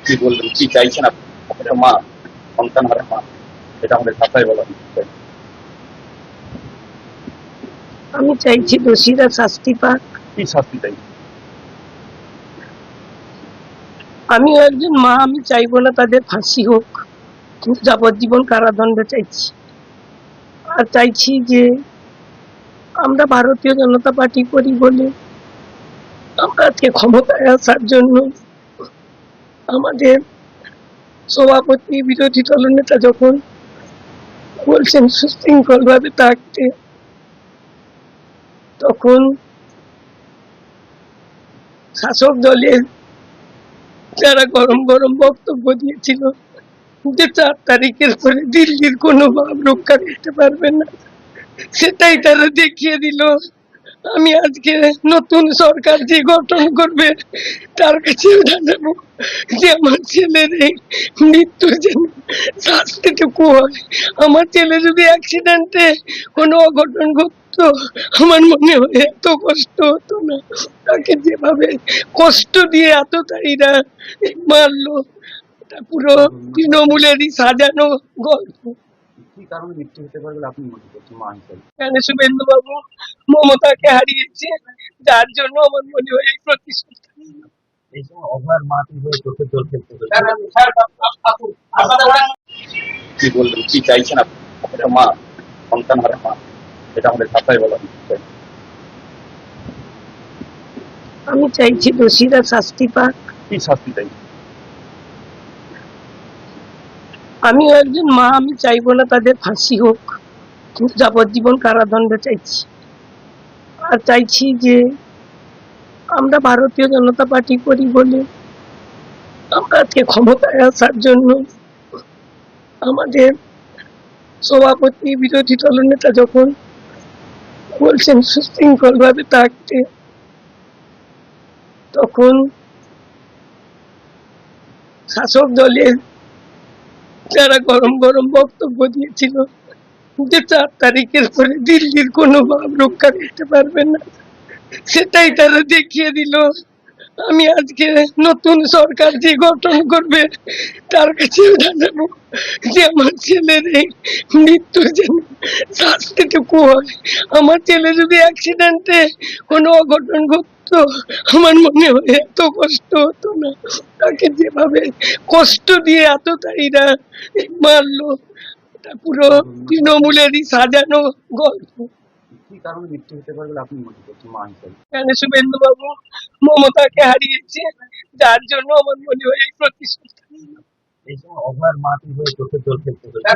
কি বললেন, কি চাইছেন আপনি? একটা মা, সন্তান হারা মা, এটা আমাদের ভাষায় বলা হয়। আমি চাইছি দোষীরা শাস্তি পাক। কি শাস্তি চাই? আমিও একজন মা, আমি চাইবো না তাদের ফাঁসি হোক, কিন্তু যাবজ্জীবন কারাদণ্ড চাইছি। আর চাইছি যে আমরা ভারতীয় জনতা পার্টি করি বলে আমরা আজকে ক্ষমতায় আসার জন্য আমাদের সভাপতি বিরোধী দলনেতা যখন বলছেন সুশৃঙ্খল ভাবে থাকতে, তখন শাসক দলের যারা গরম গরম বক্তব্য দিয়েছিল যে 4 তারিখের পরে দিল্লির কোনো ভাব রক্ষা করতে পারবে না, সেটাই তারা দেখিয়ে দিল। আমি আজকে নতুন সরকার যে গঠন করবে তার কাছে জানাবো যে আমার ছেলের এই মৃত্যুর যেন শাস্তিটুকু হয়। আমার ছেলে যদি অ্যাক্সিডেন্টে কোনো অঘটন ঘটতো, আমার মনে হয় এত কষ্ট হতো না। তাকে যেভাবে কষ্ট দিয়ে এতটাইরা মারলো, এটা পুরো তৃণমূলেরই সাজানো গল্প। কি কারণে মৃত্যু হতে পারে বলে আপনি মনে করছেন মা হিসেবে? এখানে শুভেন্দু বাবু মমতাকে হারিয়েছে, যার জন্য আমার মনে হয় এই প্রতিশোধ। এই সময় অভয়ার মাটি হয়ে চোখে জল ফেলতে হয়েছে। কি বললেন, কি চাইছেন আপনি? একটা মা, সন্তান হারা মা, এটা আমাদের ভাষায় বলা হয়। আমি চাইছি দোষীরা শাস্তি পাক। কি শাস্তি চাই? আমিও একজন মা, আমি চাইবো না তাদের ফাঁসি হোক, কিন্তু যাবজ্জীবন কারাদণ্ড চাইছি। আর চাইছি যে আমরা ভারতীয় জনতা পার্টি করি বলে আমরা আজকে ক্ষমতায় আসার জন্য আমাদের সভাপতি বিরোধী দলনেতা যখন বলছেন সুশৃঙ্খল ভাবে থাকতে, তখন শাসক দলের যারা গরম গরম বক্তব্য দিয়েছিল যে 4 তারিখের পরে দিল্লির কোনো ভাব রক্ষা করতে পারবে না, সেটাই তারা দেখিয়ে দিল। আমি আজকে নতুন সরকার যে গঠন করবে তার কাছে জানাবো যে আমার ছেলের এই মৃত্যুর যেন শাস্তিটুকু হয়। আমার ছেলে যদি অ্যাক্সিডেন্টে কোনো অঘটন ঘটতো, আমার মনে হয় এত কষ্ট হতো না। তাকে যেভাবে কষ্ট দিয়ে এতটাইরা মারলো, এটা পুরো তৃণমূলেরই সাজানো গল্প। কি কারণে মৃত্যু হতে পারে বলে আপনি মনে করছেন মা হিসেবে? এখানে শুভেন্দু বাবু মমতাকে হারিয়েছে, যার জন্য আমার মনে হয় এই প্রতিশোধ। এই সময় অভয়ার মাটি হয়ে চোখে জল ফেলতে হয়েছে।